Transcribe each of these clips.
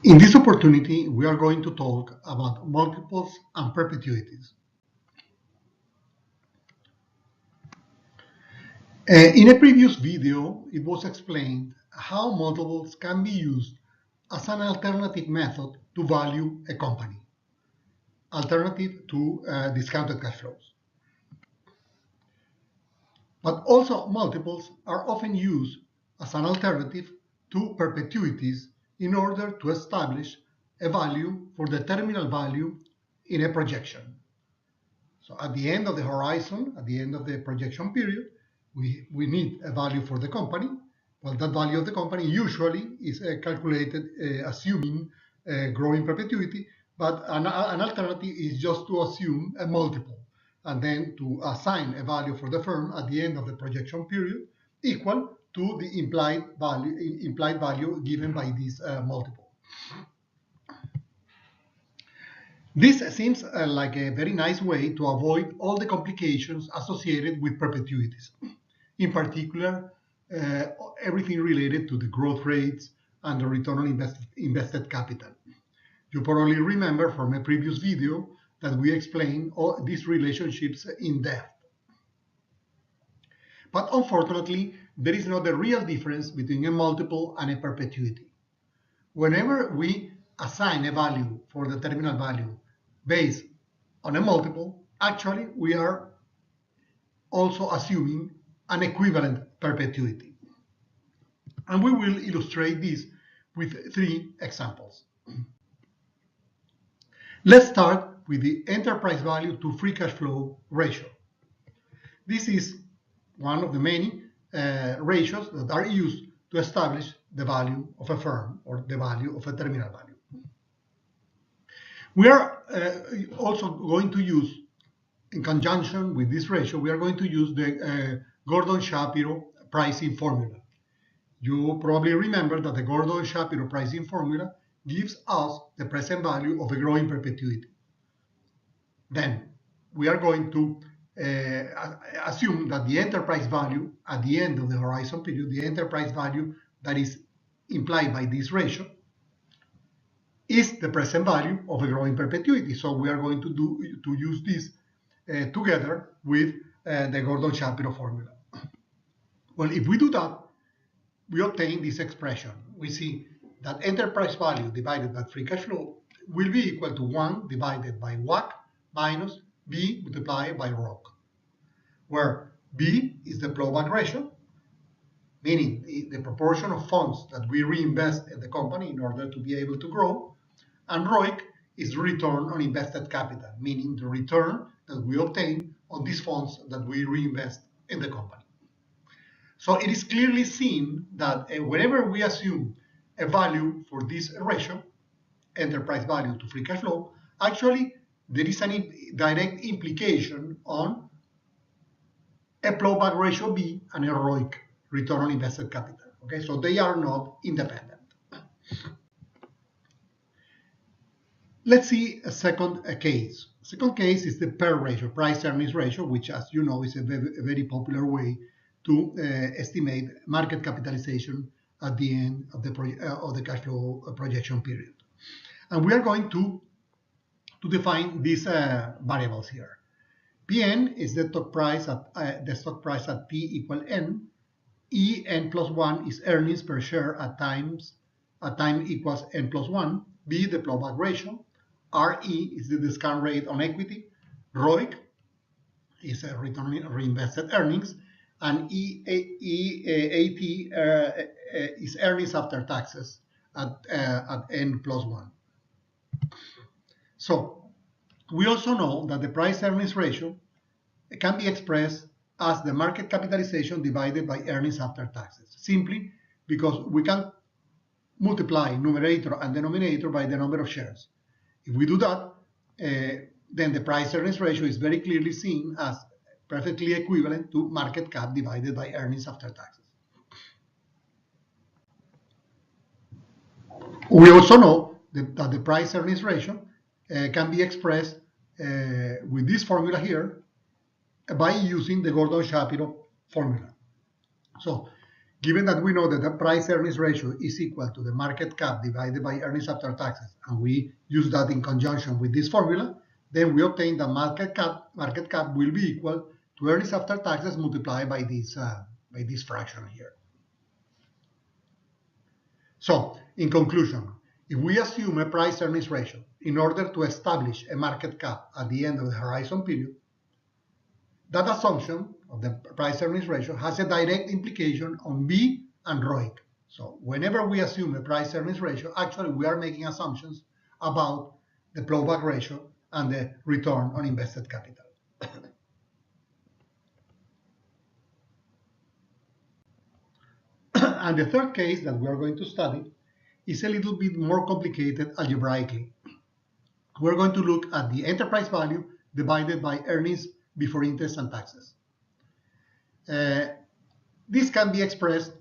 In this opportunity, we are going to talk about multiples and perpetuities. In a previous video, it was explained how multiples can be used as an alternative method to value a company, alternative to discounted cash flows. But also multiples are often used as an alternative to perpetuities in order to establish a value for the terminal value in a projection. So at the end of the horizon, at the end of the projection period, we need a value for the company. Well, that value of the company usually is calculated assuming a growing perpetuity, but an alternative is just to assume a multiple and then to assign a value for the firm at the end of the projection period equal to the implied value given by this multiple. This seems like a very nice way to avoid all the complications associated with perpetuities. In particular, everything related to the growth rates and the return on invested capital. You probably remember from a previous video that we explained all these relationships in depth. But unfortunately, there is not a real difference between a multiple and a perpetuity. Whenever we assign a value for the terminal value based on a multiple, actually we are also assuming an equivalent perpetuity. And we will illustrate this with 3 examples. Let's start with the enterprise value to free cash flow ratio. This is one of the many ratios that are used to establish the value of a firm or the value of a terminal value. We are also going to use, in conjunction with this ratio, we are going to use the Gordon-Shapiro pricing formula. You probably remember that the Gordon-Shapiro pricing formula gives us the present value of a growing perpetuity. Then we are going to assume that the enterprise value at the end of the horizon period, the enterprise value that is implied by this ratio, is the present value of a growing perpetuity. So we are going to use this together with the Gordon-Shapiro formula. Well, if we do that, we obtain this expression. We see that enterprise value divided by free cash flow will be equal to 1 divided by WACC minus B multiplied by ROC, where B is the plowback ratio, meaning the proportion of funds that we reinvest in the company in order to be able to grow, and ROIC is return on invested capital, meaning the return that we obtain on these funds that we reinvest in the company. So it is clearly seen that whenever we assume a value for this ratio, enterprise value to free cash flow, actually there is a direct implication on a plowback ratio B and a ROIC, return on invested capital. Okay, so they are not independent. Let's see a second case. Second case is the PER ratio, price-earnings ratio, which, as you know, is a very popular way to estimate market capitalization at the end of the cash flow projection period. And we are going to define these variables here. Pn is the stock price at P equal N. En plus 1 is earnings per share at time equals N plus 1. B, the plowback ratio. RE is the discount rate on equity. ROIC is a return on reinvested earnings. And EAT is earnings after taxes at N plus 1. So we also know that the price-earnings ratio can be expressed as the market capitalization divided by earnings after taxes, simply because we can multiply numerator and denominator by the number of shares. If we do that, then the price-earnings ratio is very clearly seen as perfectly equivalent to market cap divided by earnings after taxes. We also know that the price-earnings ratio can be expressed with this formula here by using the Gordon-Shapiro formula. So Given that we know that the price-earnings ratio is equal to the market cap divided by earnings after taxes, and we use that in conjunction with this formula, then we obtain that market cap will be equal to earnings after taxes multiplied by this fraction here. So, in conclusion, if we assume a price-earnings ratio in order to establish a market cap at the end of the horizon period, that assumption of the price-earnings ratio has a direct implication on B and ROIC. So whenever we assume a price-earnings ratio, actually we are making assumptions about the plowback ratio and the return on invested capital. And the third case that we are going to study is a little bit more complicated algebraically. We're going to look at the enterprise value divided by earnings before interest and taxes. This can be expressed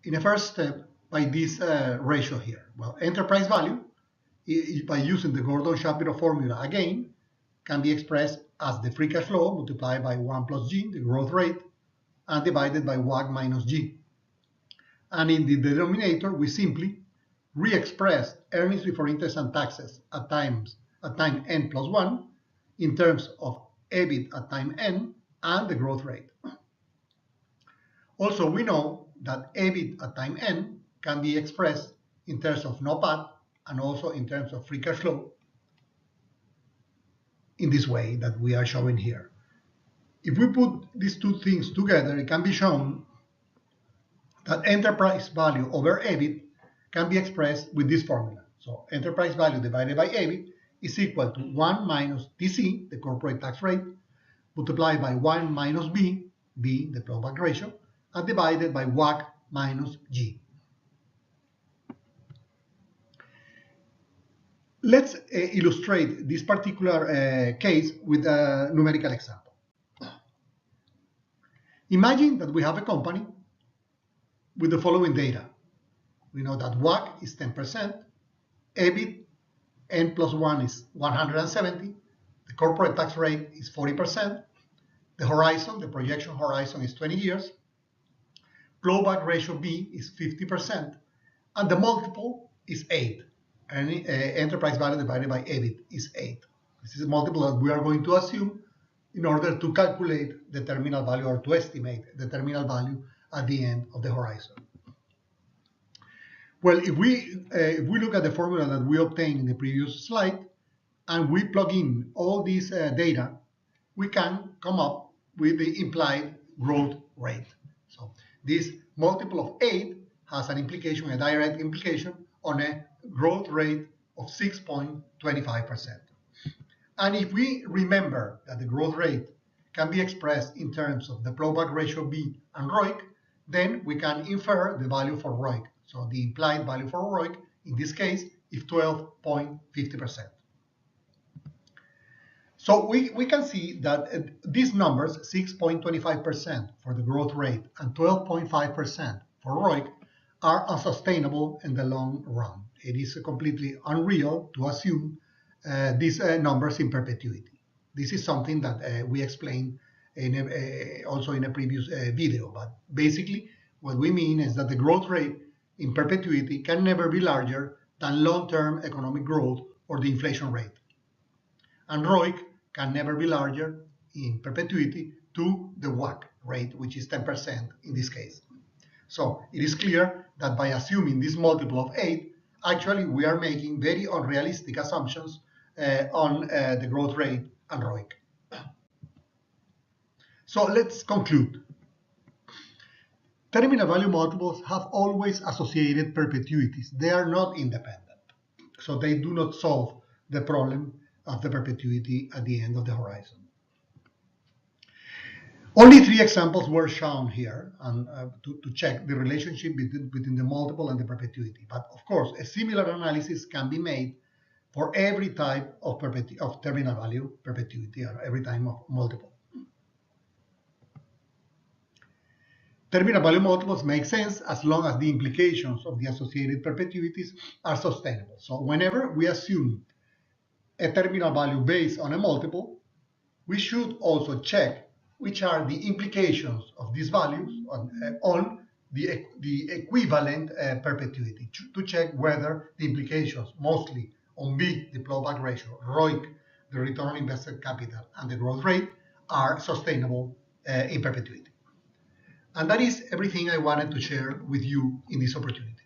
in a first step by this ratio here. Well, enterprise value, by using the Gordon-Shapiro formula again, can be expressed as the free cash flow multiplied by 1 plus G, the growth rate, and divided by WACC minus G. And in the denominator, we simply re-express earnings before interest and taxes at time n plus 1 in terms of EBIT at time n and the growth rate. Also, we know that EBIT at time n can be expressed in terms of NOPAT and also in terms of free cash flow in this way that we are showing here. If we put these two things together, it can be shown that enterprise value over EBIT can be expressed with this formula. So enterprise value divided by EBIT is equal to 1 minus TC, the corporate tax rate, multiplied by 1 minus B, the plowback ratio, and divided by WACC minus G. Let's illustrate this particular case with a numerical example. Imagine that we have a company with the following data. We know that WACC is 10%, EBIT n plus 1 is 170, the corporate tax rate is 40%, the horizon, the projection horizon is 20 years, plowback ratio B is 50%, and the multiple is 8. And enterprise value divided by EBIT is 8. This is a multiple that we are going to assume in order to calculate the terminal value or to estimate the terminal value at the end of the horizon. Well, if we look at the formula that we obtained in the previous slide and we plug in all these data, we can come up with the implied growth rate. So this multiple of 8 has an implication, a direct implication on a growth rate of 6.25%. And if we remember that the growth rate can be expressed in terms of the plowback ratio B and ROIC, then we can infer the value for ROIC. So the implied value for ROIC in this case is 12.50%. So we can see that these numbers, 6.25% for the growth rate and 12.5% for ROIC, are unsustainable in the long run. It is completely unreal to assume these numbers in perpetuity. This is something that we explained also in a previous video. But basically, what we mean is that the growth rate in perpetuity can never be larger than long-term economic growth or the inflation rate. And ROIC can never be larger in perpetuity to the WACC rate, which is 10% in this case. So it is clear that by assuming this multiple of 8, actually we are making very unrealistic assumptions on the growth rate and ROIC. So let's conclude. Terminal value multiples have always associated perpetuities. They are not independent. So they do not solve the problem of the perpetuity at the end of the horizon. Only 3 examples were shown here and, to check the relationship between the multiple and the perpetuity. But of course, a similar analysis can be made for every type of terminal value perpetuity or every type of multiple. Terminal value multiples make sense as long as the implications of the associated perpetuities are sustainable. So whenever we assume a terminal value based on a multiple, we should also check which are the implications of these values on the equivalent perpetuity to check whether the implications, mostly on B, the plowback ratio, ROIC, the return on invested capital, and the growth rate, are sustainable in perpetuity. And that is everything I wanted to share with you in this opportunity.